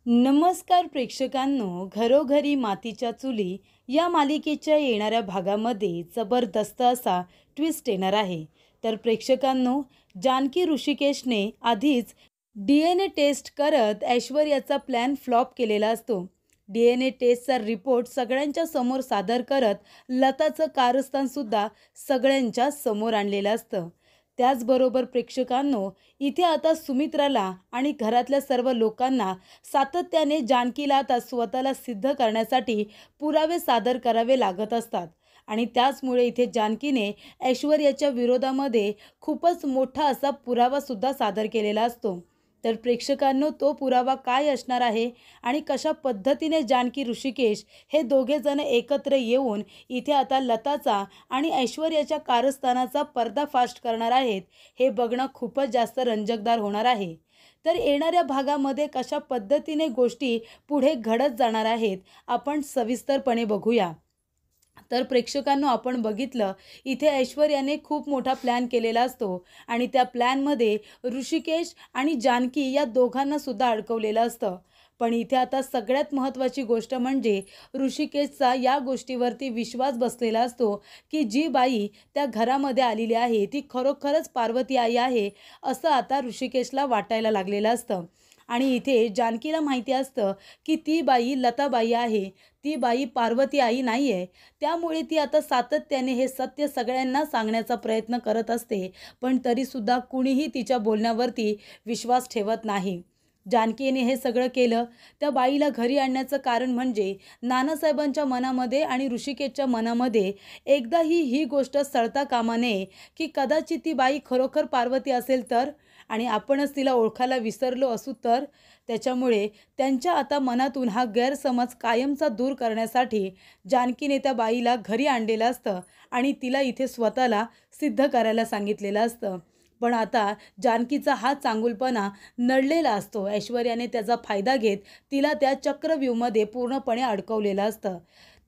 नमस्कार प्रेक्षकांनो, घरोघरी मातीच्या चुली या मालिकेच्या येणाऱ्या भागामध्ये जबरदस्त असा ट्विस्ट येणार आहे. तर प्रेक्षकांनो, जानकी ऋषिकेशने आधीच DNA टेस्ट करत ऐश्वर्याचा प्लॅन फ्लॉप केलेला असतो. DNA टेस्टचा रिपोर्ट सगळ्यांच्या समोर सादर करत लताचं कारस्थानसुद्धा सगळ्यांच्या समोर आणलेलं असतं. त्याचबरोबर प्रेक्षकांनो, इथे आता सुमित्राला आणि घरातल्या सर्व लोकांना सातत्याने जानकीला आता स्वतःला सिद्ध करण्यासाठी पुरावे सादर करावे लागत असतात. आणि त्याचमुळे इथे जानकीने ऐश्वर्याच्या विरोधामध्ये खूपच मोठा असा पुरावासुद्धा सादर केलेला असतो. तर प्रेक्षकांनो, तो पुरावा काय असणार आहे आणि कशा पद्धतीने जानकी ऋषिकेश हे दोघे जण एकत्र येऊन इथे आता लताचा आणि ऐश्वर्याच्या कारस्थानाचा पर्दाफाश करणार आहेत, हे बघणं खूपच जास्त रंजकदार होणार आहे. तर येणाऱ्या भागामध्ये कशा पद्धतीने गोष्टी पुढे घडत जाणार आहेत, आपण सविस्तरपणे बघूया. तर प्रेक्षकांनो, आपण बघितलं इथे ऐश्वर्याने खूप मोठा प्लॅन केलेला असतो आणि त्या प्लॅनमध्ये ऋषिकेश आणि जानकी या दोघांना सुद्धा अडकवलेलं असतं. पण इथे आता सगळ्यात महत्त्वाची गोष्ट म्हणजे ऋषिकेशचा या गोष्टीवरती विश्वास बसलेला असतो की जी बाई त्या घरामध्ये आलेली आहे ती खरोखरच पार्वती आई आहे, असं आता ऋषिकेशला वाटायला लागलेलं असतं. आणि इथे जानकीला माहिती असतं की ती बाई लताबाई आहे, ती बाई पार्वती आई नाही आहे. त्यामुळे ती आता सातत्याने हे सत्य सगळ्यांना सांगण्याचा प्रयत्न करत असते, पण तरीसुद्धा कुणीही तिच्या बोलण्यावरती विश्वास ठेवत नाही. जानकीने हे सगळं केलं. त्या बाईला घरी आणण्याचं कारण म्हणजे नानासाहेबांच्या मनामध्ये आणि ऋषिकेशच्या मनामध्ये एकदाही ही गोष्ट सळता कामा नये की कदाचित ती बाई खरोखर पार्वती असेल तर, आणि आपणच तिला ओळखायला विसरलो असू तर. त्याच्यामुळे त्यांच्या आता मनातून हा गैरसमज कायमचा दूर करण्यासाठी जानकीने त्या बाईला घरी आणलेलं असतं आणि तिला इथे स्वतःला सिद्ध करायला सांगितलेलं असतं. पण आता जानकीचा हा चांगुलपणा नडलेला असतो. ऐश्वर्याने त्याचा फायदा घेत तिला त्या चक्रव्यूहमध्ये पूर्णपणे अडकवलेलं असतं.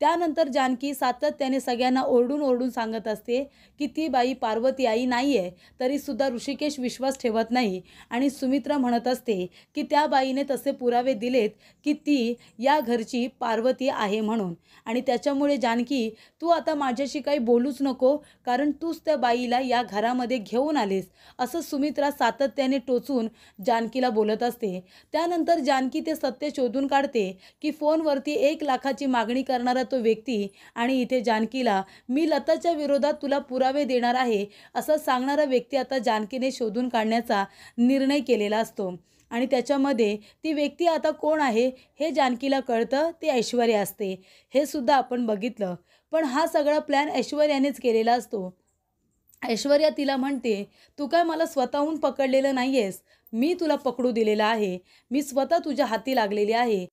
त्यानंतर जानकी सातत्याने सगळ्यांना ओरडून ओरडून सांगत असते की ती बाई पार्वती आई नाही आहे. तरीसुद्धा ऋषिकेश विश्वास ठेवत नाही आणि सुमित्रा म्हणत असते की त्या बाईने तसे पुरावे दिलेत की ती या घरची पार्वती आहे म्हणून. आणि त्याच्यामुळे जानकी, तू आता माझ्याशी काही बोलूच नको, कारण तूच त्या बाईला या घरामध्ये घेऊन आलीस, असं सुमित्रा सातत्याने टोचून जानकीला बोलत असते. त्यानंतर जानकी ते सत्य शोधून काढते की फोनवरती 1,00,000ची मागणी करणारा तो व्यक्ती आणि इथे जानकीला मी लताच्या विरोधात तुला पुरावे देणार आहे असं सांगणारा व्यक्ती आता जानकीने शोधून काढण्याचा निर्णय केलेला असतो. आणि त्याच्यामध्ये ती व्यक्ती आता कोण आहे हे जानकीला कळतं, ते ऐश्वर्या असते. हे सुद्धा आपण बघितलं. पण हा सगळा प्लॅन ऐश्वर्यानेच केलेला असतो. ऐश्वर्या तिला म्हणते, तू काय मला स्वतःहून पकडलेलं नाही आहेस, मी तुला पकडू दिलेलं आहे, मी स्वतः तुझ्या हाती लागलेली आहे.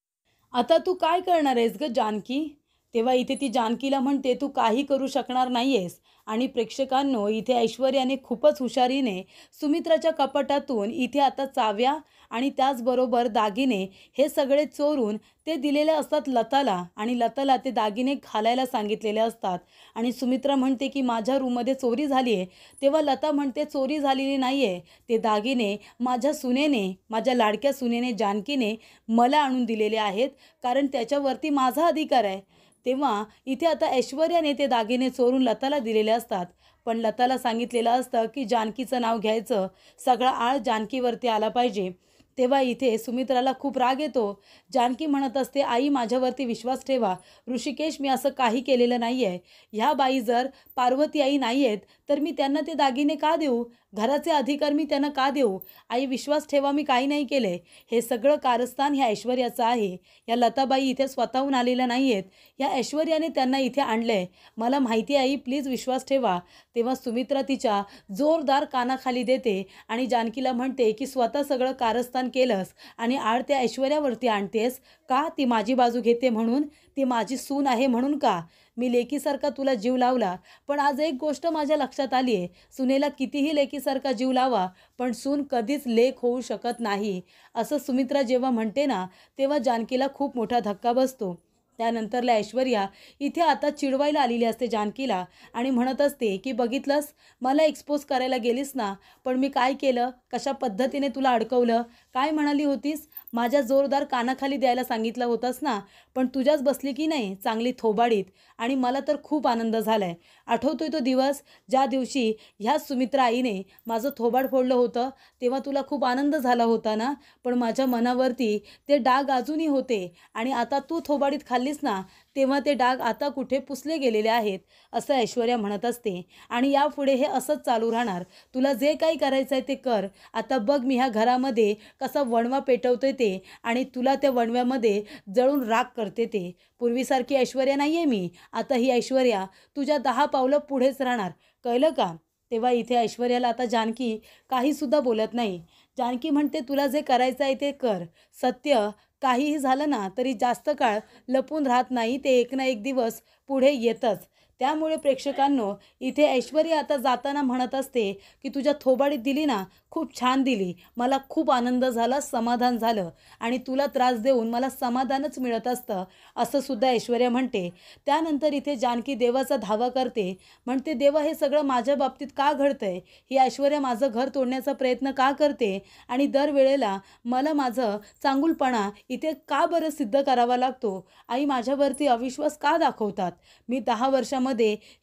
आता तू काय करणार आहेस गं जानकी? तेव्हा इथे ती जानकीला म्हणते, तू काही करू शकणार नाही आहेस. आणि प्रेक्षकांनो, इथे ऐश्वर्याने खूपच हुशारीने सुमित्राच्या कपाटातून इथे आता चाव्या आणि त्याचबरोबर दागिने हे सगळे चोरून ते दिलेले असतात लताला आणि लताला ते दागिने घालायला सांगितलेले असतात. आणि सुमित्रा म्हणते की माझ्या रूममध्ये चोरी झाली आहे. तेव्हा लता म्हणते, चोरी झालेली नाही आहे, ते दागिने माझ्या सुनेने, माझ्या लाडक्या सुनेने जानकीने मला आणून दिलेले आहेत, कारण त्याच्यावरती माझा अधिकार आहे. तेव्हा इथे आता ऐश्वर्याने ते दागिने चोरून लताला दिलेले असतात. पण लताला सांगितलेलं असतं की जानकीचं नाव घ्यायचं, सगळा आळ जानकीवरती आला पाहिजे. तेव्हा इथे सुमित्राला खूप राग येतो. जानकी म्हणत असते, आई माझ्यावरती विश्वास ठेवा, ऋषिकेश मी असं काही केलेलं नाही आहे. ह्या बाई जर पार्वती आई नाही आहेत तर मी त्यांना ते दागिने का देऊ, घराचे अधिकार मी त्यांना का देऊ? आई विश्वास ठेवा, मी काही नाही केले. हे सगळं कारस्थान ह्या ऐश्वर्याचं आहे. या लताबाई इथे स्वतःहून आलेल्या नाही आहेत, या ऐश्वर्याने त्यांना इथे आणलं आहे. मला माहिती आहे आई, प्लीज विश्वास ठेवा. तेव्हा सुमित्रा तिच्या जोरदार कानाखाली देते आणि जानकीला म्हणते की स्वतः सगळं कारस्थान केलंस आणि आळ त्या ऐश्वर्यावरती आणतेस का? ती माझी बाजू घेते म्हणून, ती माझी सून आहे म्हणून का? मी लेकीसारखा तुला जीव लावला, पण आज एक गोष्ट माझ्या लक्षात आली आहे, सुनेला कितीही लेकीसारखा जीव लावा पण सून कधीच लेक होऊ शकत नाही. असं सुमित्रा जेव्हा म्हणते ना, तेव्हा जानकीला खूप मोठा धक्का बसतो. त्यानंतरला ऐश्वर्या इथे आता चिडवायला आलेली असते जानकीला आणि म्हणत असते की बघितलंस, मला एक्सपोज करायला गेलीस ना, पण मी काय केलं, कशा पद्धतीने तुला अडकवलं, काय म्हणाली होतीस, माझ्या जोरदार कानाखाली द्यायला सांगितलं होतंस ना, पण तुझ्याच बसली की नाही चांगली थोबाडीत. आणि मला तर खूप आनंद झालाय. आठवतोय तो दिवस ज्या दिवशी ह्याच सुमित्रा आईने माझं थोबाड फोडलं होतं, तेव्हा तुला खूप आनंद झाला होता ना. पण माझ्या मनावरती ते डाग अजूनही होते आणि आता तू थोबाडीत खाल्लीस ना, तेव्हा ते डाग आता कुठे पुसले गेलेले आहेत, असं ऐश्वर्या म्हणत असते. आणि यापुढे हे असंच चालू राहणार. तुला जे काही करायचं आहे ते कर. आता बघ मी ह्या घरामध्ये कसा वणवा पेटवते ते, आणि तुला त्या वणव्यामध्ये जळून राख करते ते. पूर्वीसारखी ऐश्वर्या नाही आहे मी. आता ही ऐश्वर्या तुझ्या 10 पावलं पुढेच राहणार, कळलं का? तेव्हा इथे ऐश्वर्याला आता जानकी काहीसुद्धा बोलत नाही. जानकी म्हणते, तुला जे करायचं आहे ते कर. सत्य काहीही झालं ना तरी जास्त काळ लपून राहत नाही, ते एक ना एक दिवस पुढे येतंच. त्यामुळे प्रेक्षकांनो, इथे ऐश्वर्या आता जाताना म्हणत असते की तुझ्या थोबाडीत दिली ना, खूप छान दिली. मला खूप आनंद झाला, समाधान झालं, आणि तुला त्रास देऊन मला समाधानच मिळत असतं, असं सुद्धा ऐश्वर्या म्हणते. त्यानंतर इथे जानकी देवाचा धावा करते. म्हणते, देवा हे सगळं माझ्या बाबतीत का घडतंय? ही ऐश्वर्या माझं घर तोडण्याचा प्रयत्न का करते? आणि दरवेळेला मला माझं चांगुलपणा इथे का बरं सिद्ध करावा लागतो? आई माझ्यावरती अविश्वास का दाखवतात? मी 10 वर्षामध्ये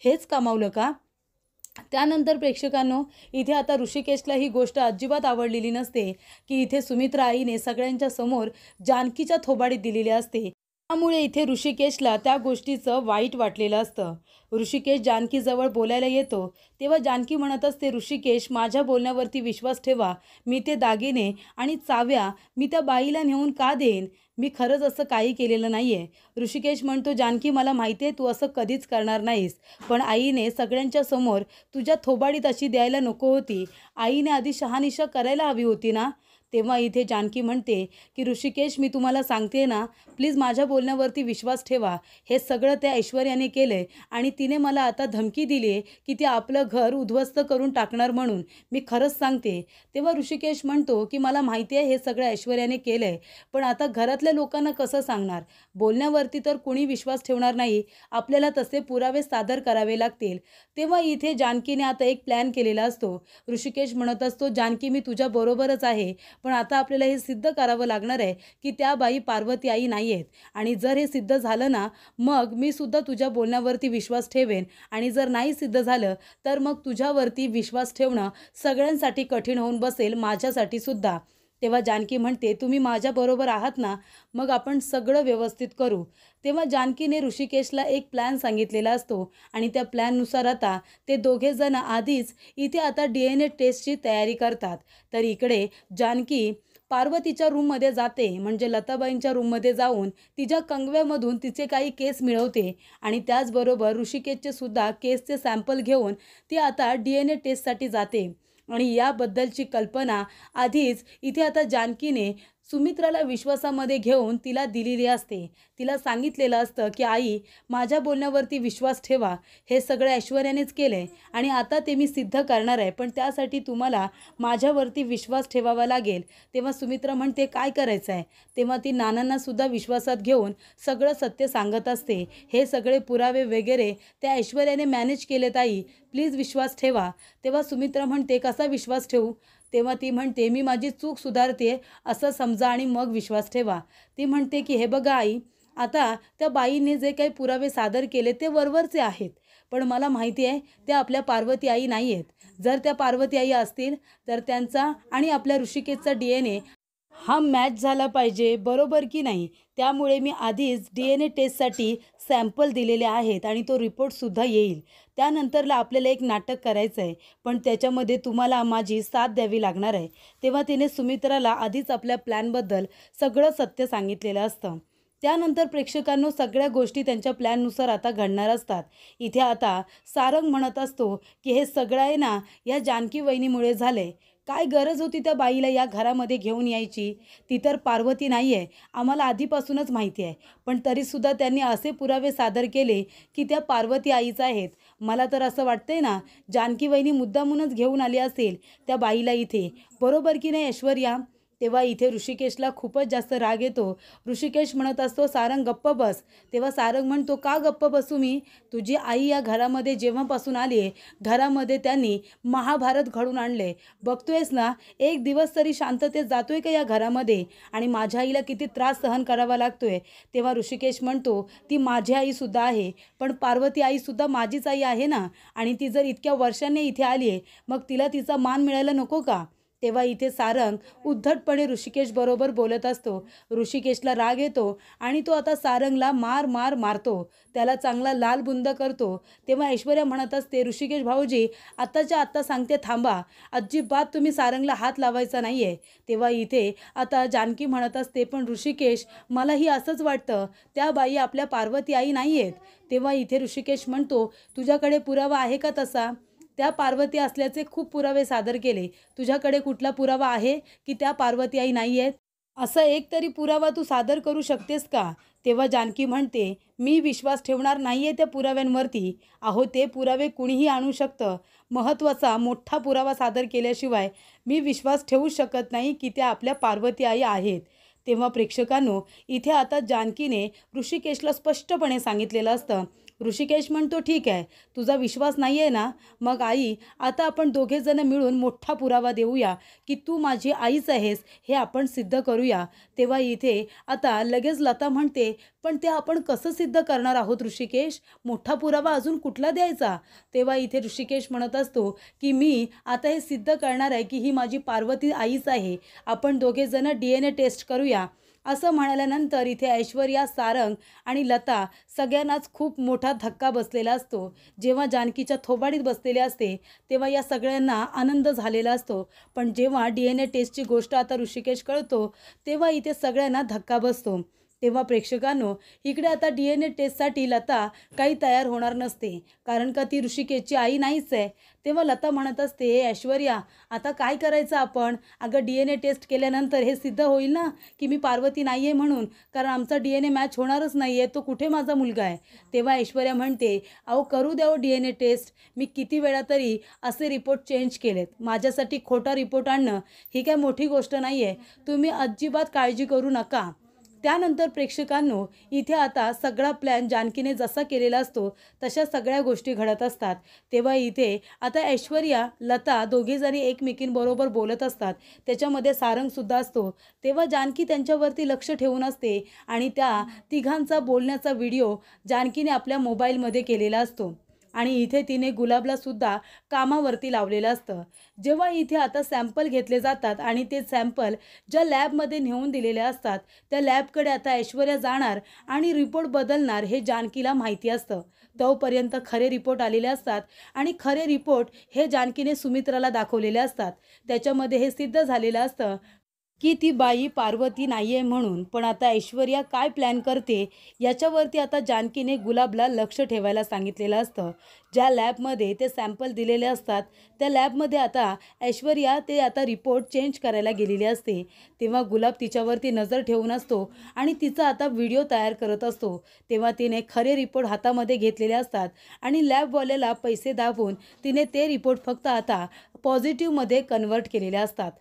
हेच कमावलं का? त्यानंतर प्रेक्षकांनो, इथे आता ऋषिकेशला ही गोष्ट अजिबात आवडलेली नसते की इथे सुमित्रा आईने सगळ्यांच्या समोर जानकीच्या थोबाडीत दिलेली असते. त्यामुळे इथे ऋषिकेशला त्या गोष्टीचं वाईट वाटलेलं असतं. ऋषिकेश जानकीजवळ बोलायला येतो तेव्हा जानकी म्हणत असते, ऋषिकेश माझ्या बोलण्यावरती विश्वास ठेवा. मी ते दागिने आणि चाव्या मी त्या बाईला नेऊन का देईन? मी खरंच असं काही केलेलं नाही आहे. ऋषिकेश म्हणतो, जानकी मला माहिती आहे तू असं कधीच करणार नाहीस, पण आईने सगळ्यांच्या समोर तुझ्या थोबाडीत अशी द्यायला नको होती. आईने आधी शहानिशा करायला हवी होती ना. तेव्हा इथे जानकी म्हणते की ऋषिकेश मी तुम्हाला सांगते ना, प्लीज माझ्या बोलण्यावरती विश्वास ठेवा. हे सगळं त्या ऐश्वर्याने केलं आहे आणि तिने मला आता धमकी दिली आहे की ती आपलं घर उद्ध्वस्त करून टाकणार म्हणून. मी खरंच सांगते. तेव्हा ऋषिकेश म्हणतो की मला माहिती आहे हे सगळं ऐश्वर्याने केलं आहे, पण आता घरातल्या लोकांना कसं सांगणार? बोलण्यावरती तर कुणी विश्वास ठेवणार नाही. आपल्याला तसे पुरावे सादर करावे लागतील. तेव्हा इथे जानकीने आता एक प्लॅन केलेला असतो. ऋषिकेश म्हणत असतो, जानकी मी तुझ्या बरोबरच आहे, पण आता आपल्याला हे सिद्ध करावं लागणार आहे की त्या बाई पार्वती आई नाही आहेत. आणि जर हे सिद्ध झालं ना, मग मी सुद्धा तुझ्या बोलण्यावरती विश्वास ठेवेन, आणि जर नाही सिद्ध झालं तर मग तुझ्यावरती विश्वास ठेवणं सगळ्यांसाठी कठीण होऊन बसेल, माझ्यासाठी सुद्धा. तेव्हा जानकी म्हणते, तुम्ही माझ्याबरोबर आहात ना, मग आपण सगळं व्यवस्थित करू. तेव्हा जानकीने ऋषिकेशला एक प्लॅन सांगितलेला असतो आणि त्या प्लॅननुसार आता ते दोघेजण आधीच इथे आता DNA टेस्टची तयारी करतात. तर इकडे जानकी पार्वतीच्या रूममध्ये जाते, म्हणजे लताबाईंच्या रूममध्ये जाऊन तिच्या कंगव्यामधून तिचे काही केस मिळवते आणि त्याचबरोबर ऋषिकेशचे सुद्धा केसचे सॅम्पल घेऊन ती आता DNA टेस्टसाठी जाते. आणि याबद्दलची कल्पना आधीच इथे आता जानकीने सुमित्राला विश्वासामध्ये घेऊन तिला दिलेली असते. तिला सांगितलेलं असतं की आई माझ्या बोलण्यावरती विश्वास ठेवा. हे सगळं ऐश्वर्यानेच केलं आहे आणि आता ते मी सिद्ध करणार आहे, पण त्यासाठी तुम्हाला माझ्यावरती विश्वास ठेवावा लागेल. तेव्हा सुमित्रा म्हणते, काय करायचं आहे? तेव्हा ती नानांनासुद्धा विश्वासात घेऊन सगळं सत्य सांगत असते. हे सगळे पुरावे वगैरे त्या ऐश्वर्याने मॅनेज केलेत आई, प्लीज विश्वास ठेवा. तेव्हा सुमित्रा म्हणते, कसा विश्वास ठेवू? तेव्हा ती म्हणते, मी माझी चूक सुधारते असं समजा आणि मग विश्वास ठेवा. ती म्हणते की हे बघा आई, आता त्या बाईने जे काही पुरावे सादर केले ते वरवरचे आहेत, पण मला माहिती आहे त्या आपल्या पार्वती आई नाही आहेत. जर त्या पार्वती आई असतील तर त्यांचा आणि आपल्या ऋषिकेशचा DNA हा मॅच झाला पाहिजे, बरोबर की नाही? त्यामुळे मी आधीच DNA टेस्टसाठी सॅम्पल दिलेले आहेत आणि तो रिपोर्टसुद्धा येईल. त्यानंतरला आपल्याला एक नाटक करायचं आहे, पण त्याच्यामध्ये तुम्हाला माझी साथ द्यावी लागणार आहे. तेव्हा तिने सुमित्राला आधीच आपल्या प्लॅनबद्दल सगळं सत्य सांगितलेलं असतं. त्यानंतर प्रेक्षकांनो, सगळ्या गोष्टी त्यांच्या प्लॅननुसार आता घडणार असतात. इथे आता सारंग म्हणत असतो की हे सगळं आहे ना या जानकी वहिनीमुळे झालं. काय गरज होती त्या बाईला या घरामध्ये घेऊन यायची? ती तर पार्वती नाही आहे, आम्हाला आधीपासूनच माहिती आहे, पण तरीसुद्धा त्यांनी असे पुरावे सादर केले की त्या पार्वती आईच आहेत. मला तर असं वाटतंय ना, जानकी वहिनी मुद्दामूनच घेऊन आली असेल त्या बाईला इथे, बरोबर की नाही ऐश्वर्या? तेव्हा इथे ऋषिकेशला खूपच जास्त राग येतो. ऋषिकेश म्हणत असतो, सारंग गप्प बस. तेव्हा सारंग म्हणतो, का गप्प बसू मी? तुझी आई या घरामध्ये जेव्हापासून आली आहे, घरामध्ये त्यांनी महाभारत घडून आणले. बघतोयस ना, एक दिवस तरी शांततेत जातोय का या घरामध्ये? आणि माझ्या आईला किती त्रास सहन करावा लागतोय. तेव्हा ऋषिकेश म्हणतो, ती माझी आईसुद्धा आहे, पण पार्वती आईसुद्धा माझीच आई आहे ना. आणि ती जर इतक्या वर्षांनी इथे आली आहे, मग तिला तिचा मान मिळायला नको का? तेव्हा इथे सारंग उद्धटपणे ऋषिकेश बरोबर बोलत असतो. ऋषिकेशला राग येतो आणि तो आता सारंगला मारतो. त्याला चांगला लालबुंद करतो. तेव्हा ऐश्वर्या म्हणत असते, ऋषिकेश भाऊजी, आत्ताच्या आत्ता सांगते थांबा. अजिबात तुम्ही सारंगला हात लावायचा नाही आहे. तेव्हा इथे आता जानकी म्हणत असते, पण ऋषिकेश, मलाही असंच वाटतं. त्या बाई आपल्या पार्वती आई नाही आहेत. तेव्हा इथे ऋषिकेश म्हणतो, तुझ्याकडे पुरावा आहे का तसा? त्या पार्वती असल्याचे खूप पुरावे सादर केले. तुझ्याकडे कुठला पुरावा आहे की त्या पार्वती आई नाही आहेत? असा एक तरी पुरावा तू सादर करू शकतेस का? तेव्हा जानकी म्हणते, मी विश्वास ठेवणार नाही आहे त्या पुराव्यांवरती. अहो, ते पुरावे कुणीही आणू शकतं. महत्त्वाचा मोठा पुरावा सादर केल्याशिवाय मी विश्वास ठेवू शकत नाही की त्या आपल्या पार्वती आई आहेत. तेव्हा प्रेक्षकांनो, इथे आता जानकीने ऋषिकेशला स्पष्टपणे सांगितलेलं असतं. ऋषिकेश म्हणतो, ठीक आहे, तुझा विश्वास नाही आहे ना, मग आई, आता आपण दोघेजणं मिळून मोठा पुरावा देऊया की तू माझी आईच आहेस, हे आपण सिद्ध करूया. तेव्हा इथे आता लगेच लता म्हणते, पण ते आपण कसं सिद्ध करणार आहोत ऋषिकेश? मोठा पुरावा अजून कुठला द्यायचा? तेव्हा इथे ऋषिकेश म्हणत असतो की मी आता हे सिद्ध करणार आहे की ही माझी पार्वती आईच आहे. आपण दोघेजणं DNA टेस्ट करूया. असं म्हणाल्यानंतर इथे ऐश्वर्या, सारंग आणि लता सगळ्यांनाच खूप मोठा धक्का बसलेला असतो. जेव्हा जानकीच्या थोबाडीत बसलेले असते, तेव्हा या सगळ्यांना आनंद झालेला असतो. पण जेव्हा DNA टेस्टची गोष्ट आता ऋषिकेश कळतो, तेव्हा इथे सगळ्यांना धक्का बसतो. तेव्हा प्रेक्षकांनो, इकडे आता DNA टेस्टसाठी लता काही तयार होणार नसते, कारण का ती ऋषिकेशची आई नाहीच आहे. तेव्हा लता म्हणत असते, ऐश्वर्या, आता काय करायचं आपण? अगं, DNA टेस्ट केल्यानंतर हे सिद्ध होईल ना की मी पार्वती नाही आहे म्हणून, कारण आमचा DNA मॅच होणारच नाही आहे. तो कुठे माझा मुलगा आहे? तेव्हा ऐश्वर्या म्हणते, अहो, करू द्या DNA टेस्ट. मी किती वेळा तरी असे रिपोर्ट चेंज केलेत. माझ्यासाठी खोटा रिपोर्ट आणणं ही काय मोठी गोष्ट नाही आहे. तुम्ही अजिबात काळजी करू नका. त्यानंतर प्रेक्षकांनो, इथे आता सगळा प्लॅन जानकीने जसा केलेला असतो तशा सगळ्या गोष्टी घडत असतात. तेव्हा इथे आता ऐश्वर्या, लता दोघीजणी एकमेकींबरोबर बोलत असतात. त्याच्यामध्ये सारंगसुद्धा असतो. तेव्हा जानकी त्यांच्यावरती लक्ष ठेवून असते आणि त्या तिघांचा बोलण्याचा व्हिडिओ जानकीने आपल्या मोबाईलमध्ये केलेला असतो. आणि इथे तिने गुलाबलासुद्धा कामावरती लावलेलं असतं. जेव्हा इथे आता सॅम्पल घेतले जातात आणि ते सॅम्पल ज्या लॅबमध्ये नेऊन दिलेले असतात, त्या लॅबकडे आता ऐश्वर्या जाणार आणि रिपोर्ट बदलणार हे जानकीला माहिती असतं. तोपर्यंत खरे रिपोर्ट आलेले असतात आणि खरे रिपोर्ट हे जानकीने सुमित्राला दाखवलेले असतात. त्याच्यामध्ये हे सिद्ध झालेलं असतं की ती बाई पार्वती नाही आहे म्हणून. पण आता ऐश्वर्या काय प्लॅन करते याच्यावरती आता जानकीने गुलाबला लक्ष ठेवायला सांगितलेलं असतं. ज्या लॅबमध्ये ते सॅम्पल दिलेले असतात, त्या लॅबमध्ये आता ऐश्वर्या ते आता रिपोर्ट चेंज करायला गेलेली असते. तेव्हा गुलाब तिच्यावरती नजर ठेवून असतो आणि तिचा आता व्हिडिओ तयार करत असतो. तेव्हा तिने खरे रिपोर्ट हातामध्ये घेतलेले असतात आणि लॅबवाल्याला पैसे दाबून तिने ते रिपोर्ट फक्त आता पॉझिटिव्हमध्ये कन्वर्ट केलेले असतात.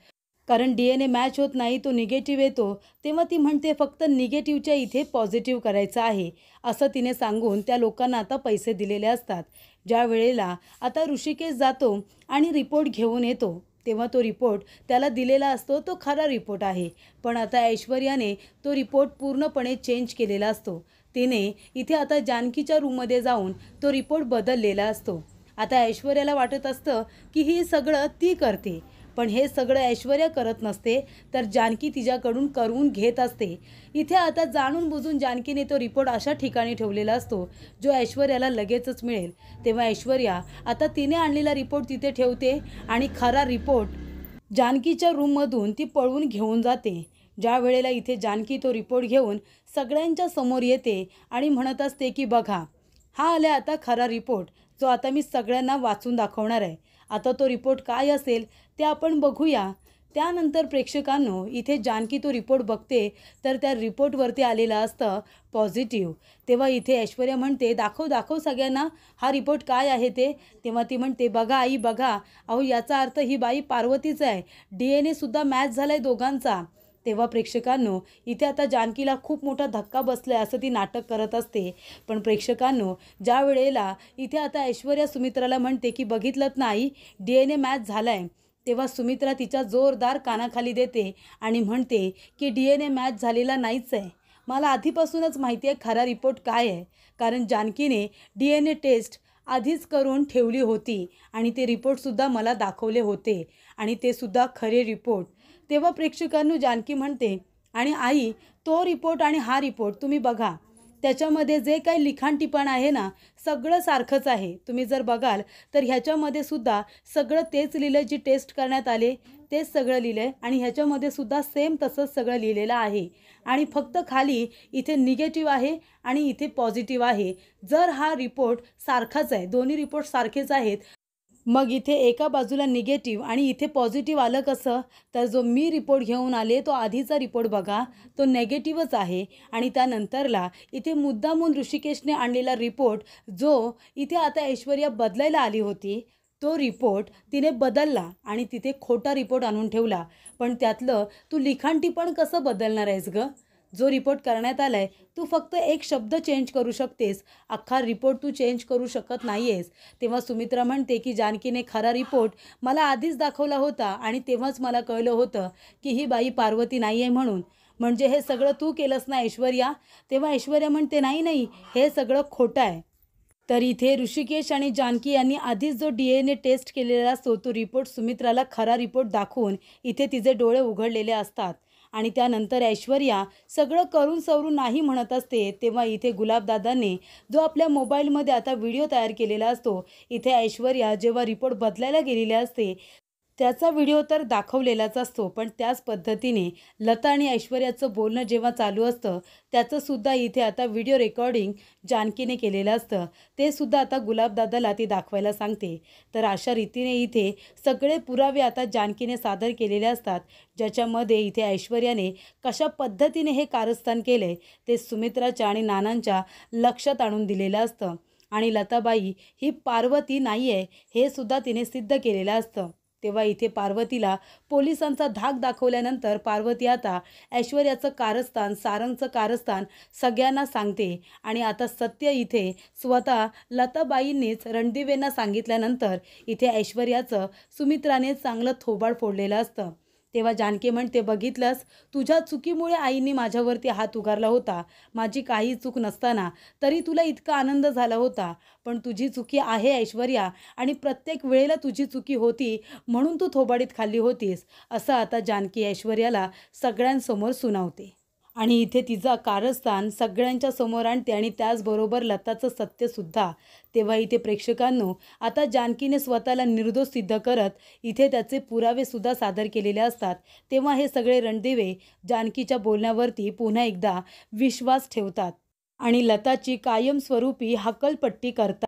कारण DNA मॅच होत नाही, तो निगेटिव्ह येतो. तेव्हा ती म्हणते, फक्त निगेटिव्हच्या इथे पॉझिटिव्ह करायचं आहे, असं तिने सांगून त्या लोकांना आता पैसे दिलेले असतात. ज्या वेळेला आता ऋषिकेश जातो आणि रिपोर्ट घेऊन येतो, तेव्हा तो रिपोर्ट त्याला दिलेला असतो, तो खरा रिपोर्ट आहे. पण आता ऐश्वर्याने तो रिपोर्ट पूर्णपणे चेंज केलेला असतो. तिने इथे आता जानकीच्या रूममध्ये जाऊन तो रिपोर्ट बदललेला असतो. आता ऐश्वर्याला वाटत असतं की ही सगळं ती करते, पण हे सगळं ऐश्वर्या करत नसते, तर जानकी तिच्याकडून करून घेत असते. इथे आता जाणून बुजून जानकीने तो रिपोर्ट अशा ठिकाणी ठेवलेला असतो जो ऐश्वर्याला लगेचच मिळेल. तेव्हा ऐश्वर्या आता तिने आणलेला रिपोर्ट तिथे ठेवते आणि खरा रिपोर्ट जानकीच्या रूममधून ती पळवून घेऊन जाते. ज्या वेळेला इथे जानकी तो रिपोर्ट घेऊन सगळ्यांच्या समोर येते आणि म्हणत असते की बघा, हा आला आता खरा रिपोर्ट, जो आता मी सगळ्यांना वाचून दाखवणार आहे. आता तो रिपोर्ट काय असेल ते आपण बघूया. त्यानंतर प्रेक्षकांनो इथे जानकी तो रिपोर्ट बघते तर त्या रिपोर्टवरती आलेलं असतं पॉझिटिव्ह. तेव्हा इथे ऐश्वर्या म्हणते, दाखव दाखव सगळ्यांना हा रिपोर्ट काय आहे ते. तेव्हा ती म्हणते, बघा आई बघा, अहो याचा अर्थ ही बाई पार्वतीच आहे, DNA सुद्धा मॅच झाला आहे दोघांचा. तेव्हा प्रेक्षकांनो इथे आता जानकीला खूप मोठा धक्का बसला आहे असं ती नाटक करत असते. पण प्रेक्षकांनो ज्या वेळेला इथे आता ऐश्वर्या सुमित्राला म्हणते की बघितलंत नाही DNA मॅच झाला आहे, तेव्हा सुमित्रा तिच्या जोरदार कानाखाली देते आणि म्हणते की DNA मॅच झालेला नाहीच आहे. मला आधीपासूनच माहिती आहे खरा रिपोर्ट काय आहे, कारण जानकीने DNA टेस्ट आधीच करून ठेवली होती आणि ते रिपोर्टसुद्धा मला दाखवले होते आणि ते सुद्धा खरे रिपोर्ट. तेव्हा प्रेक्षकांनो जानकी म्हणते, आणि आई तो रिपोर्ट आणि हा रिपोर्ट तुम्ही बघा, त्याच्यामध्ये जे काही लिखाण टिपण आहे ना सगळं सारखंच आहे. तुम्ही जर बघाल तर ह्याच्यामध्ये सुद्धा सगळं तेच लिहिलं, जी टेस्ट करण्यात आले तेच सगळं लिहिलं आहे आणि ह्याच्यामध्ये सुद्धा सेम तसंच सगळं लिहिलेलं आहे आणि फक्त खाली इथे निगेटिव्ह आहे आणि इथे पॉझिटिव्ह आहे. जर हा रिपोर्ट सारखाच आहे, दोन्ही रिपोर्ट सारखेच आहेत, मग इथे एका बाजूला निगेटिव्ह आणि इथे पॉझिटिव्ह आलं कसं? तर जो मी रिपोर्ट घेऊन आले तो आधीचा रिपोर्ट बघा, तो नेगेटिव्हच आहे आणि त्यानंतरला इथे मुद्दामून ऋषिकेशने आणलेला रिपोर्ट जो इथे आता ऐश्वर्या बदलायला आली होती, तो रिपोर्ट तिने बदलला आणि तिथे खोटा रिपोर्ट आणून ठेवला. पण त्यातलं तू लिखाण टिपण कसं बदलणार आहेस गं? जो रिपोर्ट करण्यात आला आहे तू फक्त एक शब्द चेंज करू शकतेस, अख्खा रिपोर्ट तू चेंज करू शकत नाही आहेस. तेव्हा सुमित्रा म्हणते की जानकीने खरा रिपोर्ट मला आधीच दाखवला होता आणि तेव्हाच मला कळलं होतं की ही बाई पार्वती नाही आहे म्हणून. म्हणजे हे सगळं तू केलंस ना ऐश्वर्या? तेव्हा ऐश्वर्या म्हणते, नाही नाही, हे सगळं खोटं आहे. तर इथे ऋषिकेश आणि जानकी यांनी आधीच जो DNA टेस्ट केलेला असतो तो रिपोर्ट सुमित्राला खरा रिपोर्ट दाखवून इथे तिचे डोळे उघडलेले असतात आणि त्यानंतर ऐश्वर्या सगळं करून सवरून नाही म्हणत असते. तेव्हा इथे गुलाबदादांनी जो आपल्या मोबाईलमध्ये आता व्हिडिओ तयार केलेला असतो, इथे ऐश्वर्या जेव्हा रिपोर्ट बदलायला गेलेली असते त्याचा व्हिडिओ तर दाखवलेलाच असतो, पण त्याच पद्धतीने लता आणि ऐश्वर्याचं बोलणं जेव्हा चालू असतं त्याचंसुद्धा इथे आता व्हिडिओ रेकॉर्डिंग जानकीने केलेलं असतं, ते सुद्धा आता गुलाबदादाला ती दाखवायला सांगते. तर अशा रीतीने इथे सगळे पुरावे आता जानकीने सादर केलेले असतात, ज्याच्यामध्ये इथे ऐश्वर्याने कशा पद्धतीने हे कारस्थान केले ते सुमित्राच्या आणि नानांच्या लक्षात आणून दिलेलं असतं आणि लताबाई ही पार्वती नाही आहे हे सुद्धा तिने सिद्ध केलेलं असतं. तेव्हा इथे पार्वतीला पोलिसांचा धाक दाखवल्यानंतर पार्वती आता ऐश्वर्याचं कारस्थान, सारंगचं कारस्थान सगळ्यांना सांगते आणि आता सत्य इथे स्वतः लताबाईंनीच रणदिवेंना सांगितल्यानंतर इथे ऐश्वर्याचं सुमित्राने चांगलं थोबाड फोडलेलं असतं. तेव्हा जानकी म्हणते, बघितलंस, तुझ्या चुकीमुळे आईने माझ्यावरती हात उगारला होता, माझी काही चूक नसताना तरी तुला इतका आनंद झाला होता, पण तुझी चुकी आहे ऐश्वर्या आणि प्रत्येक वेळेला तुझी चुकी होती म्हणून तू थोबाडीत खाल्ली होतीस, असं आता जानकी ऐश्वर्याला सगळ्यांसमोर सुनावते आणि इथे तिचा कारस्थान सगळ्यांच्या समोर आणते आणि त्याचबरोबर लताचं सत्यसुद्धा. तेव्हा इथे प्रेक्षकांनो आता जानकीने स्वतःला निर्दोष सिद्ध करत इथे त्याचे पुरावेसुद्धा सादर केलेले असतात. तेव्हा हे सगळे रणदिवे जानकीच्या बोलण्यावरती पुन्हा एकदा विश्वास ठेवतात आणि लताची कायमस्वरूपी हकलपट्टी करतात.